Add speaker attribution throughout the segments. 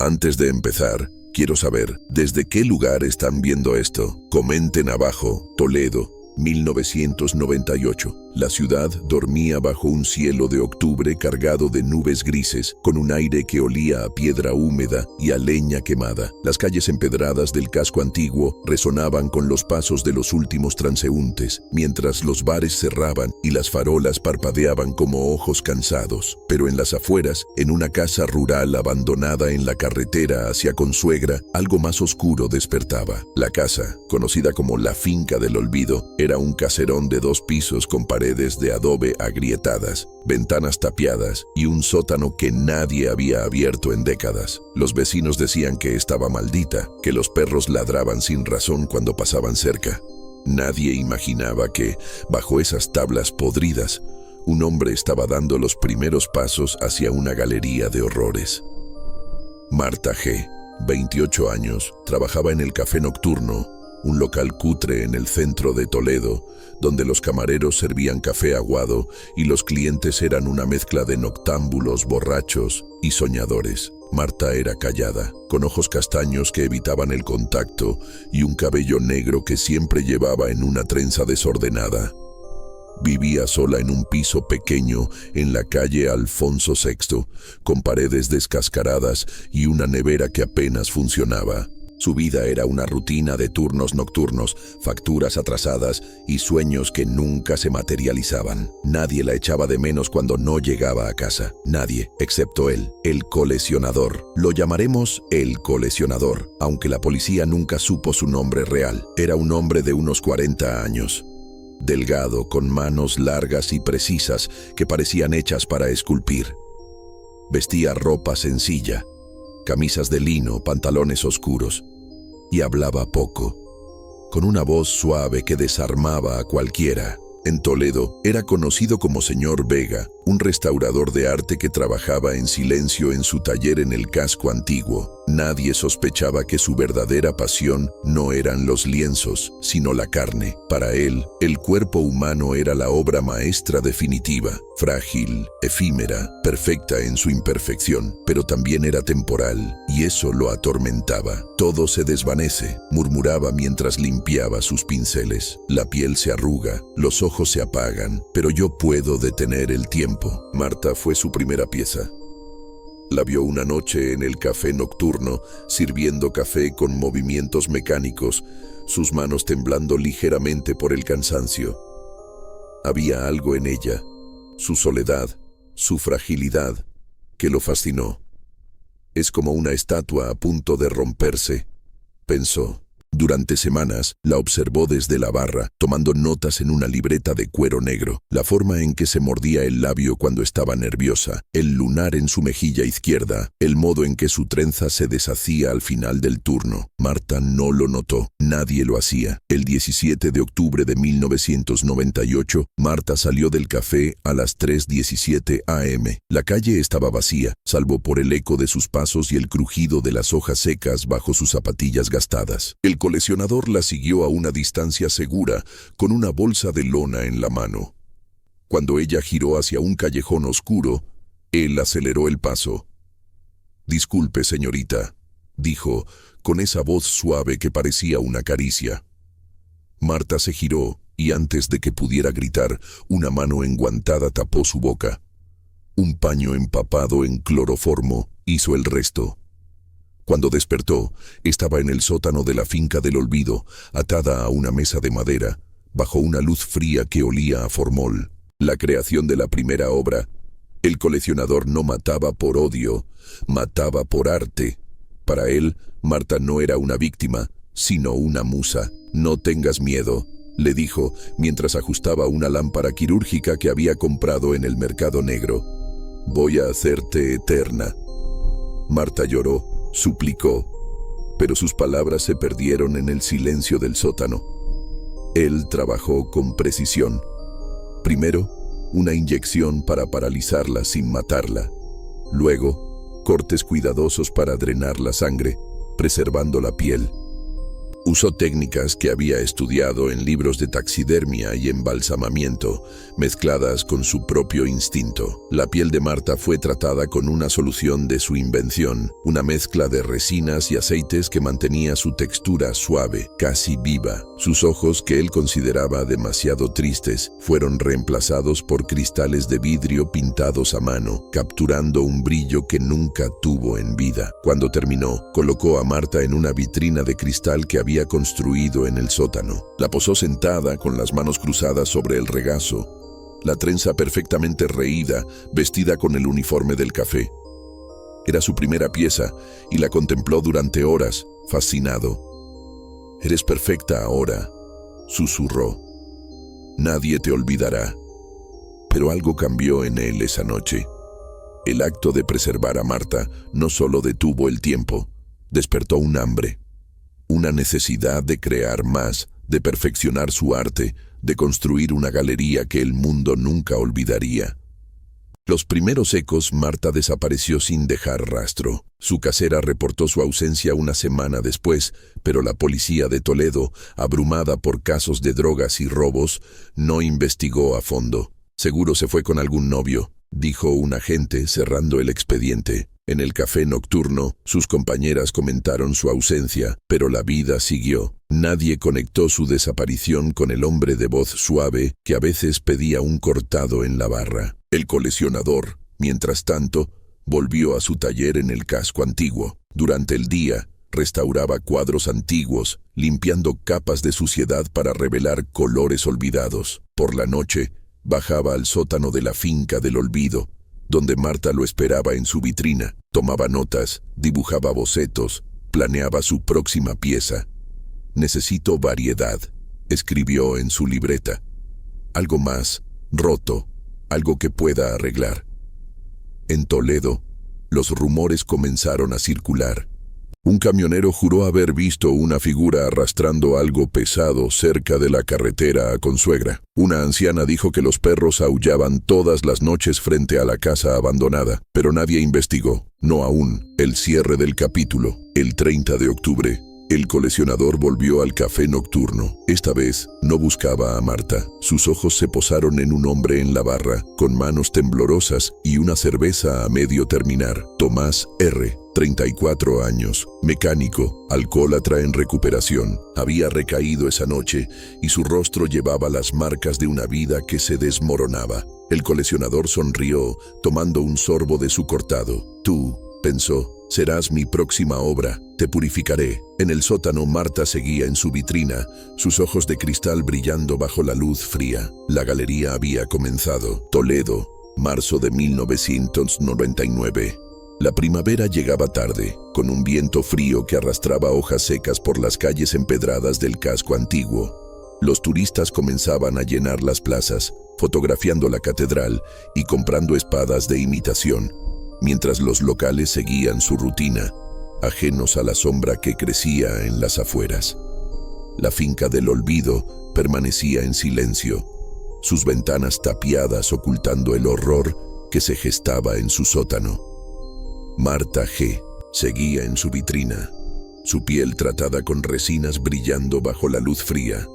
Speaker 1: Antes de empezar, quiero saber, ¿desde qué lugar están viendo esto? Comenten abajo. Toledo, 1998. La ciudad dormía bajo un cielo de octubre cargado de nubes grises, con un aire que olía a piedra húmeda y a leña quemada. Las calles empedradas del casco antiguo resonaban con los pasos de los últimos transeúntes, mientras los bares cerraban y las farolas parpadeaban como ojos cansados. Pero en las afueras, en una casa rural abandonada en la carretera hacia Consuegra, algo más oscuro despertaba. La casa, conocida como la Finca del Olvido, era un caserón de 2 pisos con paredes de adobe agrietadas, ventanas tapiadas y un sótano que nadie había abierto en décadas. Los vecinos decían que estaba maldita, que los perros ladraban sin razón cuando pasaban cerca. Nadie imaginaba que, bajo esas tablas podridas, un hombre estaba dando los primeros pasos hacia una galería de horrores. Marta G., 28 años, trabajaba en el Café Nocturno, un local cutre en el centro de Toledo, donde los camareros servían café aguado y los clientes eran una mezcla de noctámbulos, borrachos y soñadores. Marta era callada, con ojos castaños que evitaban el contacto y un cabello negro que siempre llevaba en una trenza desordenada. Vivía sola en un piso pequeño en la calle Alfonso VI, con paredes descascaradas y una nevera que apenas funcionaba. Su vida era una rutina de turnos nocturnos, facturas atrasadas y sueños que nunca se materializaban. Nadie la echaba de menos cuando no llegaba a casa. Nadie, excepto él, el coleccionador. Lo llamaremos el coleccionador, aunque la policía nunca supo su nombre real. Era un hombre de unos 40 años. Delgado, con manos largas y precisas que parecían hechas para esculpir. Vestía ropa sencilla, camisas de lino, pantalones oscuros, y hablaba poco, con una voz suave que desarmaba a cualquiera. En Toledo era conocido como Señor Vega, un restaurador de arte que trabajaba en silencio en su taller en el casco antiguo. Nadie sospechaba que su verdadera pasión no eran los lienzos, sino la carne. Para él, el cuerpo humano era la obra maestra definitiva, frágil, efímera, perfecta en su imperfección, pero también era temporal, y eso lo atormentaba. Todo se desvanece, murmuraba mientras limpiaba sus pinceles. La piel se arruga, los ojos se apagan, pero yo puedo detener el tiempo. Marta fue su primera pieza. La vio una noche en el Café Nocturno, sirviendo café con movimientos mecánicos, sus manos temblando ligeramente por el cansancio. Había algo en ella, su soledad, su fragilidad, que lo fascinó. Es como una estatua a punto de romperse, pensó. Durante semanas, la observó desde la barra, tomando notas en una libreta de cuero negro. La forma en que se mordía el labio cuando estaba nerviosa, el lunar en su mejilla izquierda, el modo en que su trenza se deshacía al final del turno. Marta no lo notó. Nadie lo hacía. El 17 de octubre de 1998, Marta salió del café a las 3:17 a.m. La calle estaba vacía, salvo por el eco de sus pasos y el crujido de las hojas secas bajo sus zapatillas gastadas. El coleccionador la siguió a una distancia segura, con una bolsa de lona en la mano. Cuando ella giró hacia un callejón oscuro, él aceleró el paso. «Disculpe, señorita», dijo, con esa voz suave que parecía una caricia. Marta se giró, y antes de que pudiera gritar, una mano enguantada tapó su boca. Un paño empapado en cloroformo hizo el resto. Cuando despertó, estaba en el sótano de la Finca del Olvido, atada a una mesa de madera, bajo una luz fría que olía a formol. La creación de la primera obra. El coleccionador no mataba por odio, mataba por arte. Para él, Marta no era una víctima, sino una musa. «No tengas miedo», le dijo, mientras ajustaba una lámpara quirúrgica que había comprado en el mercado negro. «Voy a hacerte eterna». Marta lloró. Suplicó, pero sus palabras se perdieron en el silencio del sótano. Él trabajó con precisión. Primero, una inyección para paralizarla sin matarla. Luego, cortes cuidadosos para drenar la sangre, preservando la piel. Usó técnicas que había estudiado en libros de taxidermia y embalsamamiento, mezcladas con su propio instinto. La piel de Marta fue tratada con una solución de su invención, una mezcla de resinas y aceites que mantenía su textura suave, casi viva. Sus ojos, que él consideraba demasiado tristes, fueron reemplazados por cristales de vidrio pintados a mano, capturando un brillo que nunca tuvo en vida. Cuando terminó, colocó a Marta en una vitrina de cristal que había construido en el sótano. La posó sentada con las manos cruzadas sobre el regazo, la trenza perfectamente reída, vestida con el uniforme del café. Era su primera pieza y la contempló durante horas, fascinado. «Eres perfecta ahora», susurró. «Nadie te olvidará». Pero algo cambió en él esa noche. El acto de preservar a Marta no solo detuvo el tiempo, despertó un hambre. Una necesidad de crear más, de perfeccionar su arte, de construir una galería que el mundo nunca olvidaría. Los primeros ecos, Marta desapareció sin dejar rastro. Su casera reportó su ausencia una semana después, pero la policía de Toledo, abrumada por casos de drogas y robos, no investigó a fondo. «Seguro se fue con algún novio», dijo un agente cerrando el expediente. En el café nocturno, sus compañeras comentaron su ausencia, pero la vida siguió. Nadie conectó su desaparición con el hombre de voz suave que a veces pedía un cortado en la barra. El coleccionador, mientras tanto, volvió a su taller en el casco antiguo. Durante el día, restauraba cuadros antiguos, limpiando capas de suciedad para revelar colores olvidados. Por la noche, bajaba al sótano de la finca del olvido, donde Marta lo esperaba en su vitrina. Tomaba notas, dibujaba bocetos, planeaba su próxima pieza. «Necesito variedad», escribió en su libreta. «Algo más, roto, algo que pueda arreglar». En Toledo, los rumores comenzaron a circular. Un camionero juró haber visto una figura arrastrando algo pesado cerca de la carretera a Consuegra. Una anciana dijo que los perros aullaban todas las noches frente a la casa abandonada, pero nadie investigó. No aún. El cierre del capítulo. El 30 de octubre, el coleccionador volvió al café nocturno. Esta vez no buscaba a Marta. Sus ojos se posaron en un hombre en la barra, con manos temblorosas y una cerveza a medio terminar. Tomás R., 34 años, mecánico, alcohólatra en recuperación. Había recaído esa noche y su rostro llevaba las marcas de una vida que se desmoronaba. El coleccionador sonrió, tomando un sorbo de su cortado. «Tú», pensó, «serás mi próxima obra, te purificaré». En el sótano, Marta seguía en su vitrina, sus ojos de cristal brillando bajo la luz fría. La galería había comenzado. Toledo, marzo de 1999. La primavera llegaba tarde, con un viento frío que arrastraba hojas secas por las calles empedradas del casco antiguo. Los turistas comenzaban a llenar las plazas, fotografiando la catedral y comprando espadas de imitación, mientras los locales seguían su rutina, ajenos a la sombra que crecía en las afueras. La finca del olvido permanecía en silencio, sus ventanas tapiadas ocultando el horror que se gestaba en su sótano. Marta G. seguía en su vitrina, su piel tratada con resinas brillando bajo la luz fría,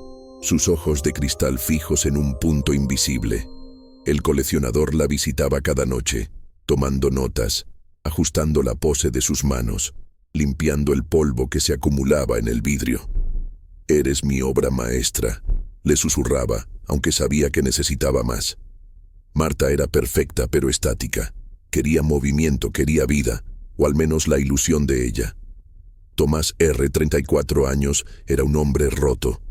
Speaker 1: sus ojos de cristal fijos en un punto invisible. El coleccionador la visitaba cada noche, tomando notas, ajustando la pose de sus manos, limpiando el polvo que se acumulaba en el vidrio. «Eres mi obra maestra», le susurraba, aunque sabía que necesitaba más. Marta era perfecta pero estática. Quería movimiento, quería vida, o al menos la ilusión de ella. Tomás R., 34 años, era un hombre roto.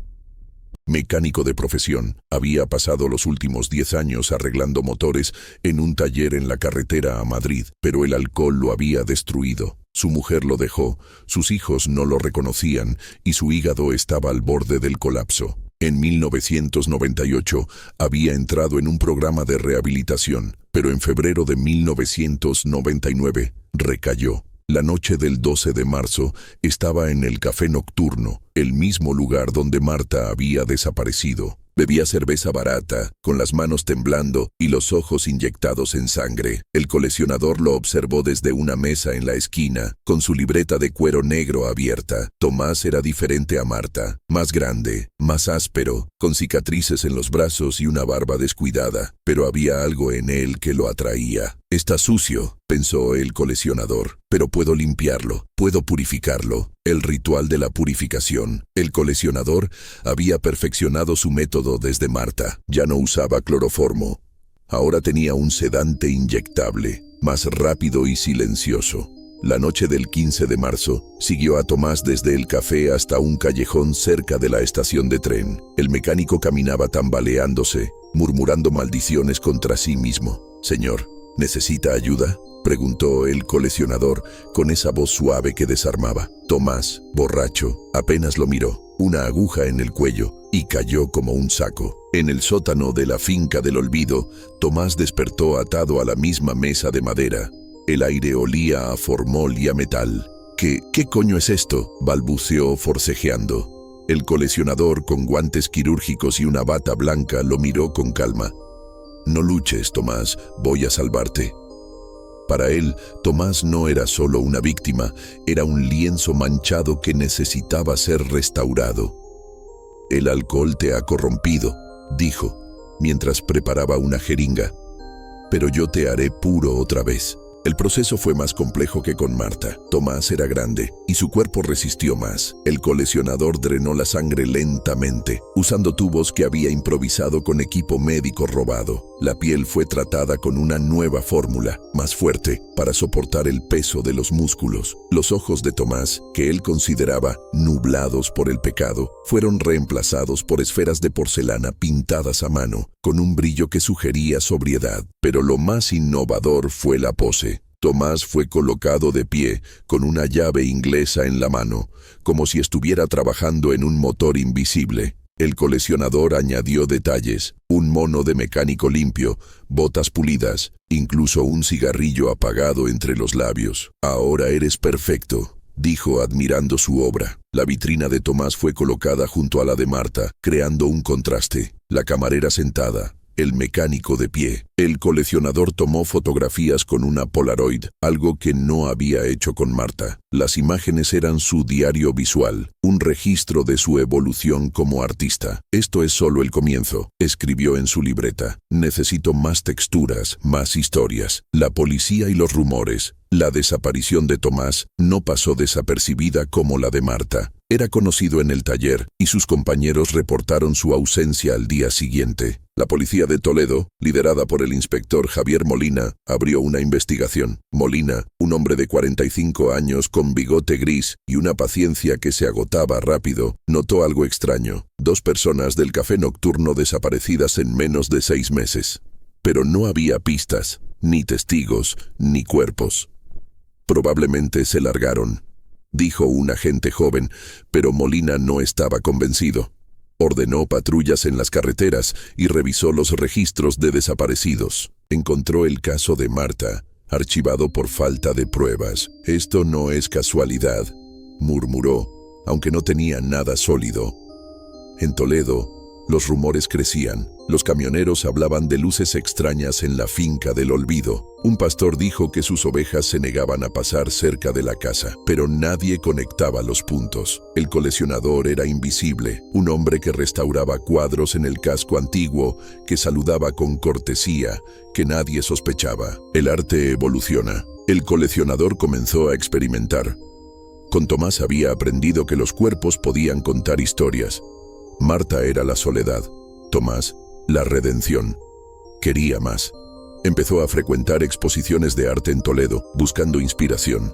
Speaker 1: Mecánico de profesión, había pasado los últimos 10 años arreglando motores en un taller en la carretera a Madrid, pero el alcohol lo había destruido. Su mujer lo dejó, sus hijos no lo reconocían y su hígado estaba al borde del colapso. En 1998 había entrado en un programa de rehabilitación, pero en febrero de 1999 recayó. La noche del 12 de marzo estaba en el café nocturno, el mismo lugar donde Marta había desaparecido. Bebía cerveza barata, con las manos temblando y los ojos inyectados en sangre. El coleccionador lo observó desde una mesa en la esquina, con su libreta de cuero negro abierta. Tomás era diferente a Marta, más grande, más áspero, con cicatrices en los brazos y una barba descuidada, pero había algo en él que lo atraía. Está sucio, pensó el coleccionador, pero puedo limpiarlo, puedo purificarlo. El ritual de la purificación. El coleccionador había perfeccionado su método desde Marta. Ya no usaba cloroformo. Ahora tenía un sedante inyectable, más rápido y silencioso. La noche del 15 de marzo, siguió a Tomás desde el café hasta un callejón cerca de la estación de tren. El mecánico caminaba tambaleándose, murmurando maldiciones contra sí mismo. «Señor, ¿necesita ayuda?», preguntó el coleccionador con esa voz suave que desarmaba. Tomás, borracho, apenas lo miró, una aguja en el cuello, y cayó como un saco. En el sótano de la finca del olvido, Tomás despertó atado a la misma mesa de madera. El aire olía a formol y a metal. ¿Qué coño es esto?», balbuceó forcejeando. El coleccionador, con guantes quirúrgicos y una bata blanca, lo miró con calma. «No luches, Tomás, voy a salvarte». Para él, Tomás no era solo una víctima, era un lienzo manchado que necesitaba ser restaurado. «El alcohol te ha corrompido», dijo, mientras preparaba una jeringa. «Pero yo te haré puro otra vez». El proceso fue más complejo que con Marta. Tomás era grande y su cuerpo resistió más. El coleccionador drenó la sangre lentamente, usando tubos que había improvisado con equipo médico robado. La piel fue tratada con una nueva fórmula, más fuerte, para soportar el peso de los músculos. Los ojos de Tomás, que él consideraba nublados por el pecado, fueron reemplazados por esferas de porcelana pintadas a mano, con un brillo que sugería sobriedad. Pero lo más innovador fue la pose. Tomás fue colocado de pie, con una llave inglesa en la mano, como si estuviera trabajando en un motor invisible. El coleccionador añadió detalles, un mono de mecánico limpio, botas pulidas, incluso un cigarrillo apagado entre los labios. «Ahora eres perfecto», dijo admirando su obra. La vitrina de Tomás fue colocada junto a la de Marta, creando un contraste. La camarera sentada, el mecánico de pie. El coleccionador tomó fotografías con una Polaroid, algo que no había hecho con Marta. Las imágenes eran su diario visual, un registro de su evolución como artista. «Esto es solo el comienzo», escribió en su libreta. «Necesito más texturas, más historias». La policía y los rumores. La desaparición de Tomás no pasó desapercibida como la de Marta. Era conocido en el taller y sus compañeros reportaron su ausencia al día siguiente. La policía de Toledo, liderada por el inspector Javier Molina, abrió una investigación. Molina, un hombre de 45 años con bigote gris y una paciencia que se agotaba rápido, notó algo extraño. 2 personas del café nocturno desaparecidas en menos de 6 meses. Pero no había pistas, ni testigos, ni cuerpos. «Probablemente se largaron», dijo un agente joven, pero Molina no estaba convencido. Ordenó patrullas en las carreteras y revisó los registros de desaparecidos. Encontró el caso de Marta, archivado por falta de pruebas. «Esto no es casualidad», murmuró, aunque no tenía nada sólido. En Toledo, los rumores crecían. Los camioneros hablaban de luces extrañas en la finca del olvido. Un pastor dijo que sus ovejas se negaban a pasar cerca de la casa, pero nadie conectaba los puntos. El coleccionador era invisible, un hombre que restauraba cuadros en el casco antiguo, que saludaba con cortesía, que nadie sospechaba. El arte evoluciona. El coleccionador comenzó a experimentar. Con Tomás había aprendido que los cuerpos podían contar historias. Marta era la soledad. Tomás, la redención. Quería más. Empezó a frecuentar exposiciones de arte en Toledo, buscando inspiración.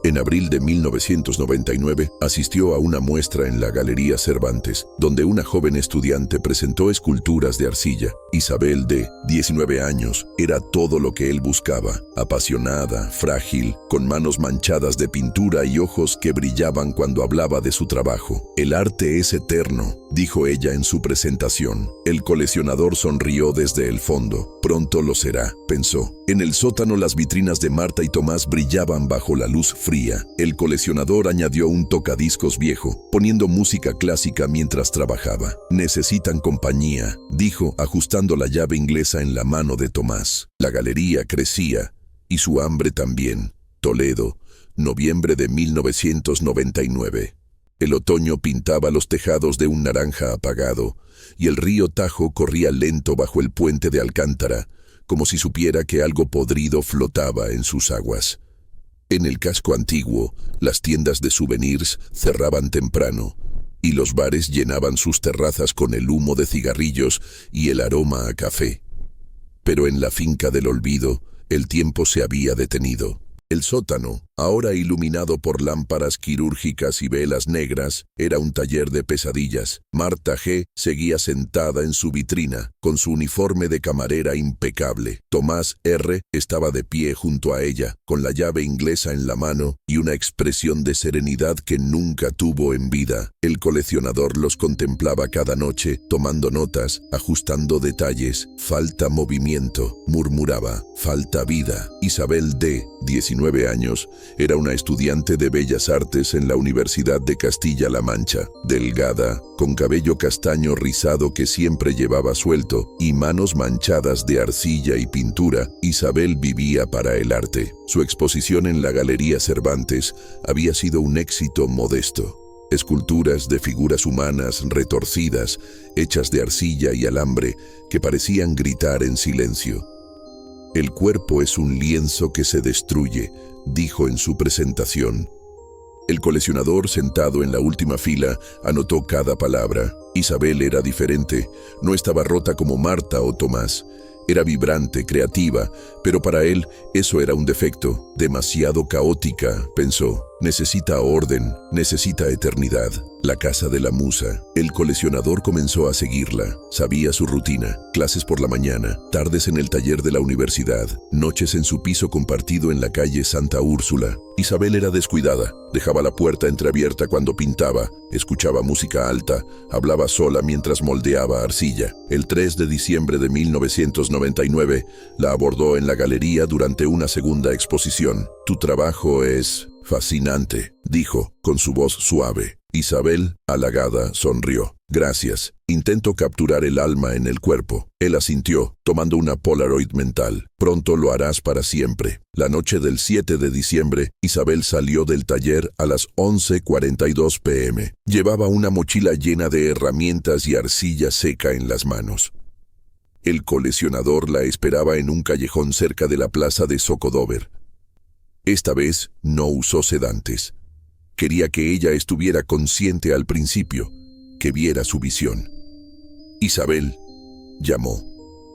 Speaker 1: En abril de 1999, asistió a una muestra en la Galería Cervantes, donde una joven estudiante presentó esculturas de arcilla. Isabel, de 19 años, era todo lo que él buscaba. Apasionada, frágil, con manos manchadas de pintura y ojos que brillaban cuando hablaba de su trabajo. «El arte es eterno», dijo ella en su presentación. El coleccionador sonrió desde el fondo. Pronto lo será, pensó. En el sótano las vitrinas de Marta y Tomás brillaban bajo la luz fría. El coleccionador añadió un tocadiscos viejo, poniendo música clásica mientras trabajaba. Necesitan compañía, dijo, ajustando la llave inglesa en la mano de Tomás. La galería crecía, y su hambre también. Toledo, noviembre de 1999. El otoño pintaba los tejados de un naranja apagado, y el río Tajo corría lento bajo el puente de Alcántara, como si supiera que algo podrido flotaba en sus aguas. En el casco antiguo, las tiendas de souvenirs cerraban temprano, y los bares llenaban sus terrazas con el humo de cigarrillos y el aroma a café. Pero en la finca del olvido, el tiempo se había detenido. El sótano, ahora iluminado por lámparas quirúrgicas y velas negras, era un taller de pesadillas. Marta G. seguía sentada en su vitrina, con su uniforme de camarera impecable. Tomás R. estaba de pie junto a ella, con la llave inglesa en la mano y una expresión de serenidad que nunca tuvo en vida. El coleccionador los contemplaba cada noche, tomando notas, ajustando detalles. Falta movimiento, murmuraba. Falta vida. Isabel D., 19 años, era una estudiante de Bellas Artes en la Universidad de Castilla-La Mancha. Delgada, con cabello castaño rizado que siempre llevaba suelto y manos manchadas de arcilla y pintura, Isabel vivía para el arte. Su exposición en la Galería Cervantes había sido un éxito modesto. Esculturas de figuras humanas retorcidas, hechas de arcilla y alambre, que parecían gritar en silencio. El cuerpo es un lienzo que se destruye, dijo en su presentación. El coleccionador, sentado en la última fila, anotó cada palabra. Isabel era diferente, no estaba rota como Marta o Tomás. Era vibrante, creativa, pero para él eso era un defecto. Demasiado caótica, pensó. Necesita orden, necesita eternidad. La casa de la musa. El coleccionador comenzó a seguirla. Sabía su rutina. Clases por la mañana, tardes en el taller de la universidad, noches en su piso compartido en la calle Santa Úrsula. Isabel era descuidada. Dejaba la puerta entreabierta cuando pintaba, escuchaba música alta, hablaba sola mientras moldeaba arcilla. El 3 de diciembre de 1999 la abordó en la galería durante una segunda exposición. Tu trabajo es fascinante, dijo, con su voz suave. Isabel, halagada, sonrió. Gracias. Intento capturar el alma en el cuerpo. Él asintió, tomando una Polaroid mental. Pronto lo harás para siempre. La noche del 7 de diciembre, Isabel salió del taller a las 11:42 p.m. Llevaba una mochila llena de herramientas y arcilla seca en las manos. El coleccionador la esperaba en un callejón cerca de la plaza de Zocodover. Esta vez no usó sedantes. Quería que ella estuviera consciente al principio, que viera su visión. Isabel, llamó,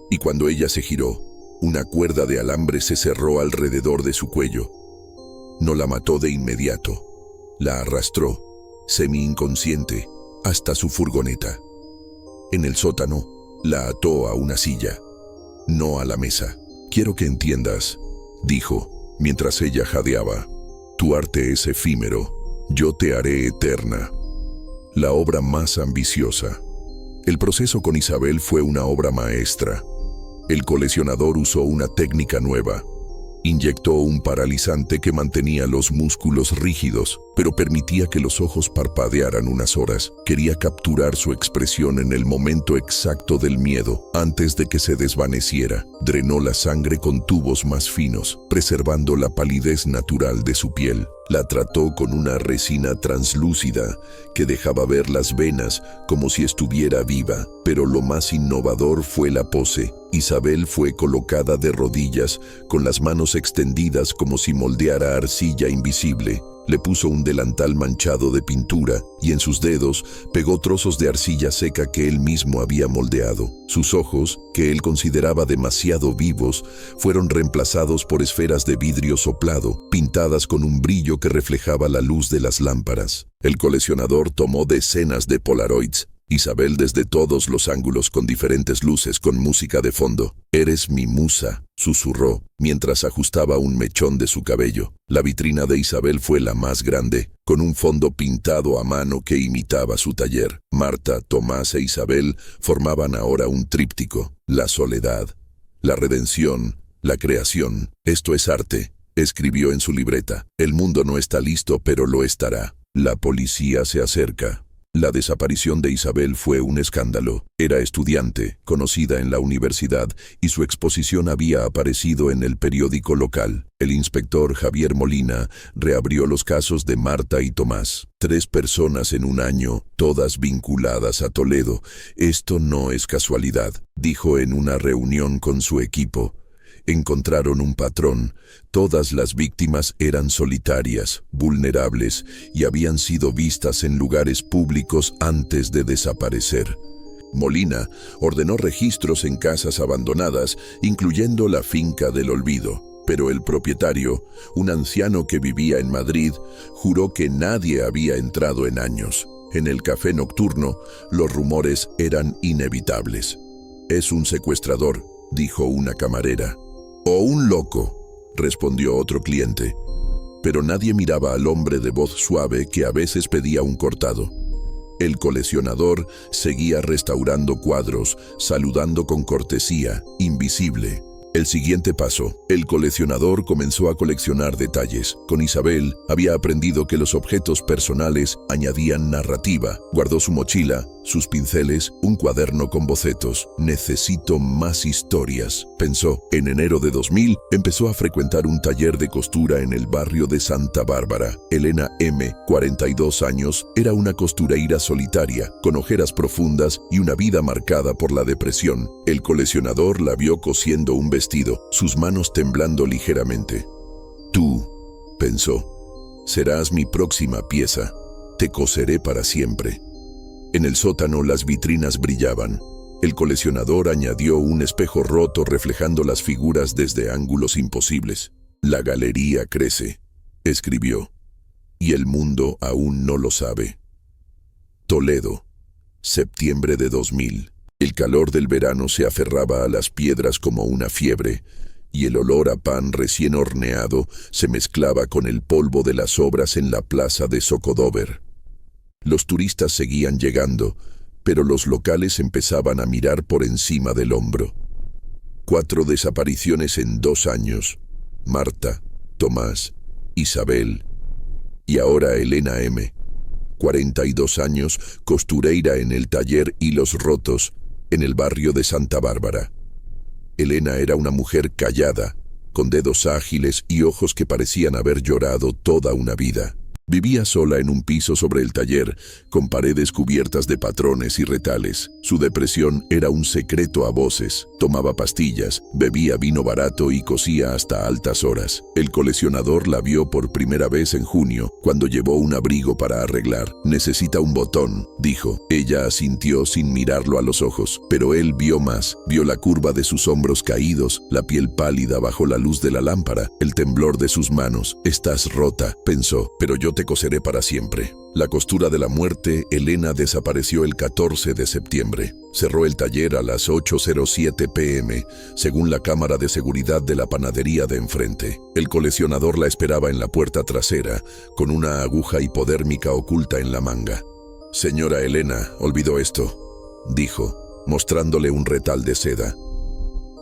Speaker 1: y cuando ella se giró, una cuerda de alambre se cerró alrededor de su cuello. No la mató de inmediato, la arrastró, semi-inconsciente, hasta su furgoneta. En el sótano, la ató a una silla, no a la mesa. Quiero que entiendas, dijo, mientras ella jadeaba. Tu arte es efímero. Yo te haré eterna. La obra más ambiciosa. El proceso con Isabel fue una obra maestra. El coleccionador usó una técnica nueva. Inyectó un paralizante que mantenía los músculos rígidos, pero permitía que los ojos parpadearan unas horas. Quería capturar su expresión en el momento exacto del miedo, antes de que se desvaneciera. Drenó la sangre con tubos más finos, preservando la palidez natural de su piel. La trató con una resina translúcida que dejaba ver las venas como si estuviera viva. Pero lo más innovador fue la pose. Isabel fue colocada de rodillas, con las manos extendidas como si moldeara arcilla invisible. Le puso un delantal manchado de pintura y en sus dedos pegó trozos de arcilla seca que él mismo había moldeado. Sus ojos, que él consideraba demasiado vivos, fueron reemplazados por esferas de vidrio soplado, pintadas con un brillo que reflejaba la luz de las lámparas. El coleccionador tomó decenas de Polaroids, Isabel desde todos los ángulos con diferentes luces con música de fondo. «Eres mi musa», susurró, mientras ajustaba un mechón de su cabello. La vitrina de Isabel fue la más grande, con un fondo pintado a mano que imitaba su taller. Marta, Tomás e Isabel formaban ahora un tríptico: la soledad, la redención, la creación. «Esto es arte», escribió en su libreta. «El mundo no está listo, pero lo estará. La policía se acerca». La desaparición de Isabel fue un escándalo. Era estudiante, conocida en la universidad, y su exposición había aparecido en el periódico local. El inspector Javier Molina reabrió los casos de Marta y Tomás. 3 personas en un año, todas vinculadas a Toledo. «Esto no es casualidad», dijo en una reunión con su equipo. Encontraron un patrón. Todas las víctimas eran solitarias, vulnerables, y habían sido vistas en lugares públicos antes de desaparecer. Molina ordenó registros en casas abandonadas, incluyendo la finca del olvido. Pero el propietario, un anciano que vivía en Madrid, juró que nadie había entrado en años. En el café nocturno, los rumores eran inevitables. «Es un secuestrador», dijo una camarera. «O un loco», respondió otro cliente. Pero nadie miraba al hombre de voz suave que a veces pedía un cortado. El coleccionador seguía restaurando cuadros, saludando con cortesía, invisible. El siguiente paso, el coleccionador comenzó a coleccionar detalles. Con Isabel había aprendido que los objetos personales añadían narrativa. Guardó su mochila, sus pinceles, un cuaderno con bocetos. «Necesito más historias», pensó. En enero de 2000 empezó a frecuentar un taller de costura en el barrio de Santa Bárbara. Elena M., 42 años, era una costureira solitaria, con ojeras profundas y una vida marcada por la depresión. El coleccionador la vio cosiendo un vestido, sus manos temblando ligeramente. «Tú», pensó, «serás mi próxima pieza. Te coseré para siempre». En el sótano las vitrinas brillaban. El coleccionador añadió un espejo roto reflejando las figuras desde ángulos imposibles. «La galería crece», escribió, «y el mundo aún no lo sabe». Toledo, septiembre de 2000. El calor del verano se aferraba a las piedras como una fiebre, y el olor a pan recién horneado se mezclaba con el polvo de las obras en la plaza de Zocodover. Los turistas seguían llegando, pero los locales empezaban a mirar por encima del hombro. 4 desapariciones en 2 años. Marta, Tomás, Isabel y ahora Elena M., 42 años, costureira en el taller Hilos Rotos, en el barrio de Santa Bárbara. Elena era una mujer callada, con dedos ágiles y ojos que parecían haber llorado toda una vida. Vivía sola en un piso sobre el taller, con paredes cubiertas de patrones y retales. Su depresión era un secreto a voces. Tomaba pastillas, bebía vino barato y cosía hasta altas horas. El coleccionador la vio por primera vez en junio, cuando llevó un abrigo para arreglar. «Necesita un botón», dijo. Ella asintió sin mirarlo a los ojos, pero él vio más. Vio la curva de sus hombros caídos, la piel pálida bajo la luz de la lámpara, el temblor de sus manos. «Estás rota», pensó, «pero yo te coseré para siempre». La costura de la muerte, Elena desapareció el 14 de septiembre. Cerró el taller a las 8:07 p.m., según la cámara de seguridad de la panadería de enfrente. El coleccionador la esperaba en la puerta trasera, con una aguja hipodérmica oculta en la manga. «Señora Elena, olvidó esto», dijo, mostrándole un retal de seda.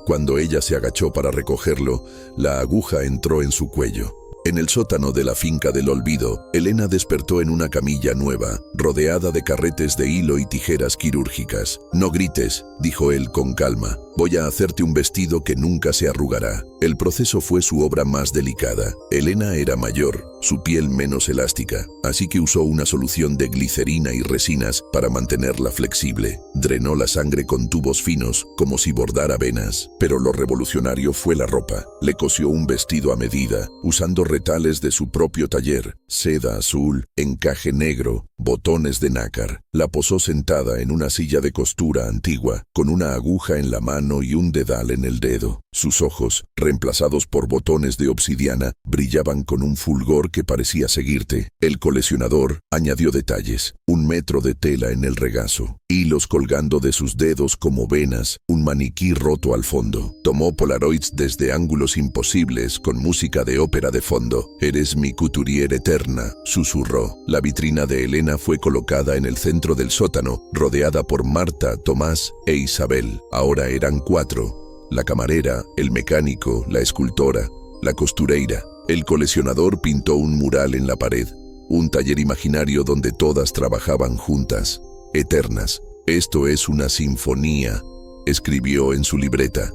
Speaker 1: Cuando ella se agachó para recogerlo, la aguja entró en su cuello. En el sótano de la finca del olvido, Elena despertó en una camilla nueva, rodeada de carretes de hilo y tijeras quirúrgicas. «No grites», dijo él con calma. «Voy a hacerte un vestido que nunca se arrugará». El proceso fue su obra más delicada. Elena era mayor, su piel menos elástica, así que usó una solución de glicerina y resinas para mantenerla flexible. Drenó la sangre con tubos finos, como si bordara venas. Pero lo revolucionario fue la ropa. Le cosió un vestido a medida, usando retales de su propio taller, seda azul, encaje negro, botones de nácar. La posó sentada en una silla de costura antigua, con una aguja en la mano y un dedal en el dedo. Sus ojos, reemplazados por botones de obsidiana, brillaban con un fulgor que parecía seguirte. El coleccionador añadió detalles: 1 metro de tela en el regazo, hilos colgando de sus dedos como venas, un maniquí roto al fondo. Tomó polaroids desde ángulos imposibles con música de ópera de fondo. «Eres mi couturier eterna», susurró. La vitrina de Elena fue colocada en el centro del sótano, rodeada por Marta, Tomás e Isabel. Ahora eran 4. La camarera, el mecánico, la escultora, la costureira. El coleccionador pintó un mural en la pared, un taller imaginario donde todas trabajaban juntas, eternas. «Esto es una sinfonía», escribió en su libreta.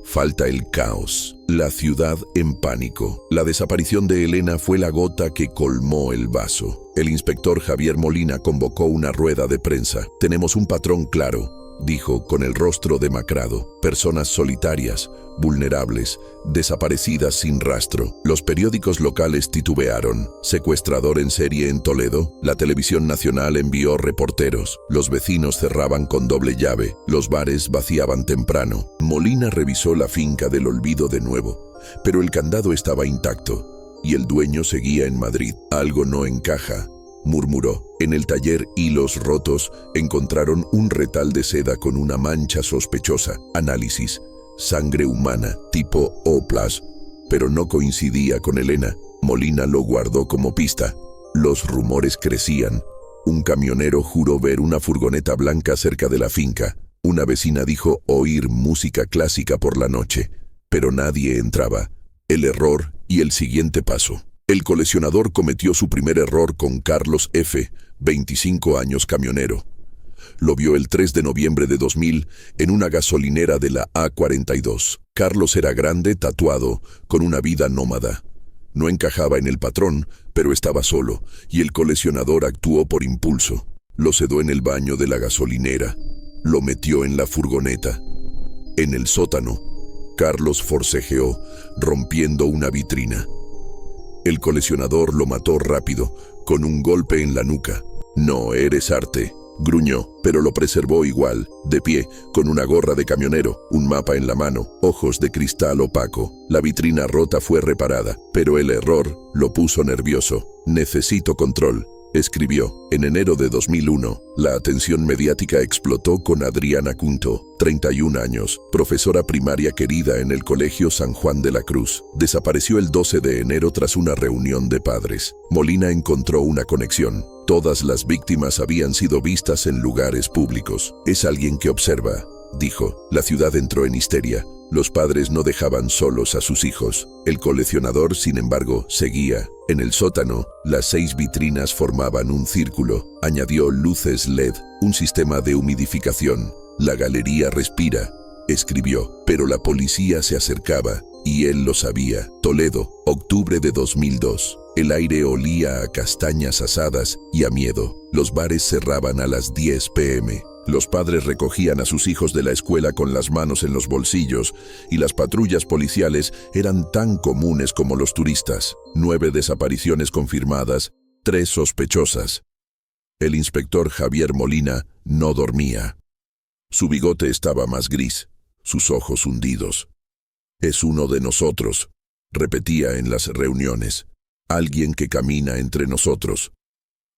Speaker 1: «Falta el caos». La ciudad en pánico. La desaparición de Elena fue la gota que colmó el vaso. El inspector Javier Molina convocó una rueda de prensa. «Tenemos un patrón claro», dijo con el rostro demacrado. «Personas solitarias, vulnerables, desaparecidas sin rastro». Los periódicos locales titubearon. «Secuestrador en serie en Toledo». La televisión nacional envió reporteros. Los vecinos cerraban con doble llave. Los bares vaciaban temprano. Molina revisó la finca del olvido de nuevo, pero el candado estaba intacto y el dueño seguía en Madrid. «Algo no encaja», murmuró. En el taller Hilos Rotos encontraron un retal de seda con una mancha sospechosa. Análisis: sangre humana, tipo O+, pero no coincidía con Elena. Molina lo guardó como pista. Los rumores crecían. Un camionero juró ver una furgoneta blanca cerca de la finca. Una vecina dijo oír música clásica por la noche, pero nadie entraba. El error y el siguiente paso. El coleccionador cometió su primer error con Carlos F., 25 años, camionero. Lo vio el 3 de noviembre de 2000 en una gasolinera de la A42. Carlos era grande, tatuado, con una vida nómada. No encajaba en el patrón, pero estaba solo, y el coleccionador actuó por impulso. Lo sedó en el baño de la gasolinera. Lo metió en la furgoneta. En el sótano, Carlos forcejeó, rompiendo una vitrina. El coleccionador lo mató rápido, con un golpe en la nuca. «No eres arte», gruñó, pero lo preservó igual, de pie, con una gorra de camionero, un mapa en la mano, ojos de cristal opaco. La vitrina rota fue reparada, pero el error lo puso nervioso. «Necesito control», escribió. En enero de 2001, la atención mediática explotó con Adriana Cunto, 31 años, profesora primaria querida en el Colegio San Juan de la Cruz. Desapareció el 12 de enero tras una reunión de padres. Molina encontró una conexión. Todas las víctimas habían sido vistas en lugares públicos. «Es alguien que observa», dijo. La ciudad entró en histeria. Los padres no dejaban solos a sus hijos. El coleccionador, sin embargo, seguía. En el sótano, las 6 vitrinas formaban un círculo. Añadió luces LED, un sistema de humidificación. «La galería respira», escribió, pero la policía se acercaba, y él lo sabía. Toledo, octubre de 2002. El aire olía a castañas asadas y a miedo. Los bares cerraban a las 10 p.m. Los padres recogían a sus hijos de la escuela con las manos en los bolsillos y las patrullas policiales eran tan comunes como los turistas. 9 desapariciones confirmadas, 3 sospechosas. El inspector Javier Molina no dormía. Su bigote estaba más gris, sus ojos hundidos. «Es uno de nosotros», repetía en las reuniones. «Alguien que camina entre nosotros».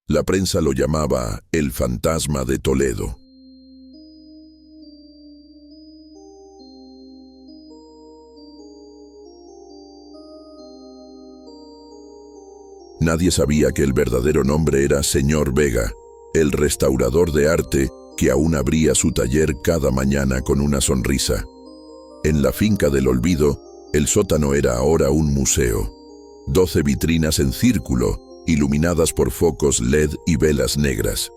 Speaker 1: La prensa lo llamaba el fantasma de Toledo. Nadie sabía que el verdadero nombre era Señor Vega, el restaurador de arte que aún abría su taller cada mañana con una sonrisa. En la finca del olvido, el sótano era ahora un museo. 12 vitrinas en círculo, iluminadas por focos LED y velas negras.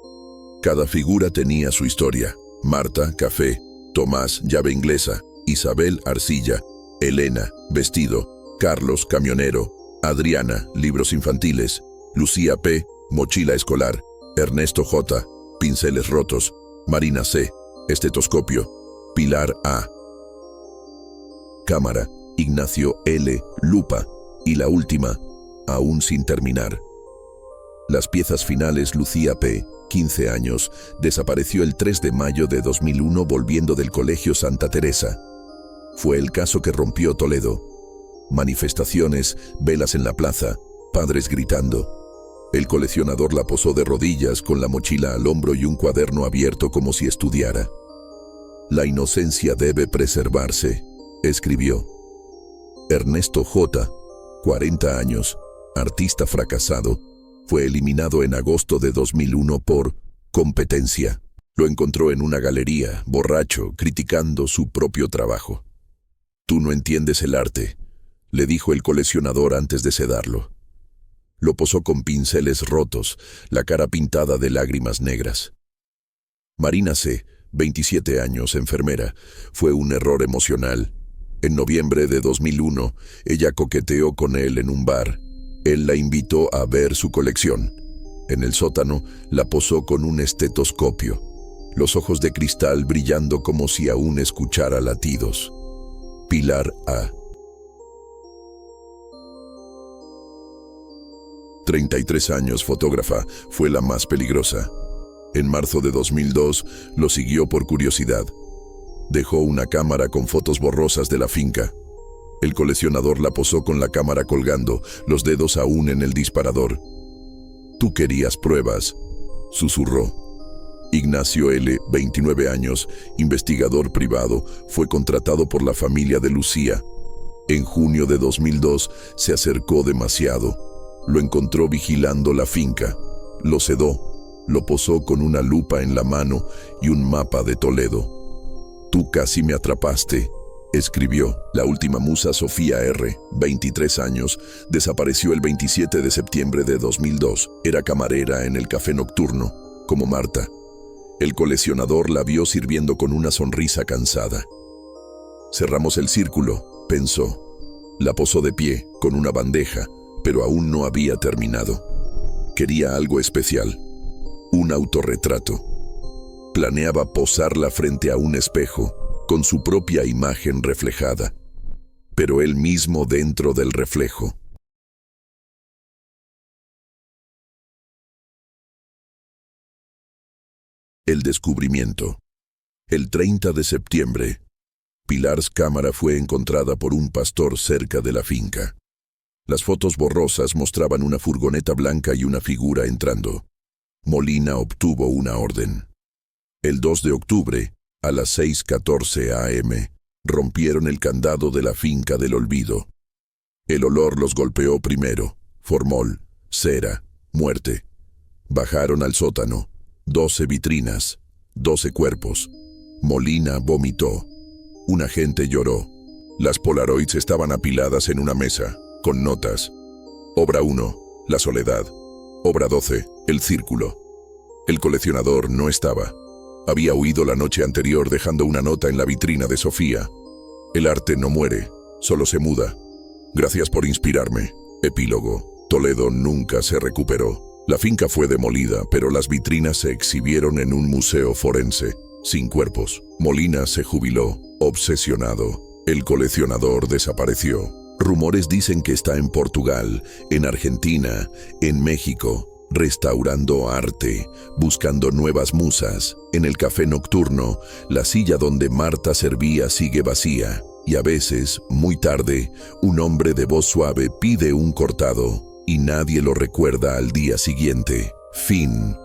Speaker 1: Cada figura tenía su historia. Marta, café; Tomás, llave inglesa; Isabel, arcilla; Elena, vestido; Carlos, camionero; Adriana, libros infantiles; Lucía P., mochila escolar; Ernesto J., pinceles rotos; Marina C., estetoscopio; Pilar A., cámara; Ignacio L., lupa; y la última, aún sin terminar. Las piezas finales. Lucía P., 15 años, desapareció el 3 de mayo de 2001 volviendo del Colegio Santa Teresa. Fue el caso que rompió Toledo. Manifestaciones, velas en la plaza, padres gritando. El coleccionador la posó de rodillas con la mochila al hombro y un cuaderno abierto como si estudiara. La inocencia debe preservarse, escribió. Ernesto J., 40 años, artista fracasado, fue eliminado en agosto de 2001 por competencia. Lo encontró en una galería, borracho, criticando su propio trabajo. «Tú no entiendes el arte», le dijo el coleccionador antes de sedarlo. Lo posó con pinceles rotos, la cara pintada de lágrimas negras. Marina C., 27 años, enfermera, fue un error emocional. En noviembre de 2001, ella coqueteó con él en un bar. Él la invitó a ver su colección. En el sótano, la posó con un estetoscopio, los ojos de cristal brillando como si aún escuchara latidos. Pilar A., 33 años, fotógrafa, fue la más peligrosa. En marzo de 2002, lo siguió por curiosidad. Dejó una cámara con fotos borrosas de la finca. El coleccionador la posó con la cámara colgando, los dedos aún en el disparador. «Tú querías pruebas», susurró. Ignacio L., 29 años, investigador privado, fue contratado por la familia de Lucía. En junio de 2002 se acercó demasiado. Lo encontró vigilando la finca. Lo sedó. Lo posó con una lupa en la mano y un mapa de Toledo. «Tú casi me atrapaste», escribió. La última musa, Sofía R., 23 años, desapareció el 27 de septiembre de 2002. Era camarera en el café nocturno, como Marta. El coleccionador la vio sirviendo con una sonrisa cansada. «Cerramos el círculo», pensó. La posó de pie, con una bandeja, pero aún no había terminado. Quería algo especial. Un autorretrato. Planeaba posarla frente a un espejo, con su propia imagen reflejada, pero él mismo dentro del reflejo. El descubrimiento. El 30 de septiembre, Pilar's cámara fue encontrada por un pastor cerca de la finca. Las fotos borrosas mostraban una furgoneta blanca y una figura entrando. Molina obtuvo una orden. El 2 de octubre, a las 6:14 a.m., rompieron el candado de la finca del olvido. El olor los golpeó primero. Formol, cera, muerte. Bajaron al sótano. 12 vitrinas, 12 cuerpos. Molina vomitó. Un agente lloró. Las Polaroids estaban apiladas en una mesa, con notas. Obra 1, la soledad. Obra 12, el círculo. El coleccionador no estaba. Había huido la noche anterior dejando una nota en la vitrina de Sofía. El arte no muere, solo se muda. Gracias por inspirarme. Epílogo. Toledo nunca se recuperó. La finca fue demolida, pero las vitrinas se exhibieron en un museo forense, sin cuerpos. Molina se jubiló, obsesionado. El coleccionador desapareció. Rumores dicen que está en Portugal, en Argentina, en México, restaurando arte, buscando nuevas musas. En el café nocturno, la silla donde Marta servía sigue vacía. Y a veces, muy tarde, un hombre de voz suave pide un cortado, y nadie lo recuerda al día siguiente. Fin.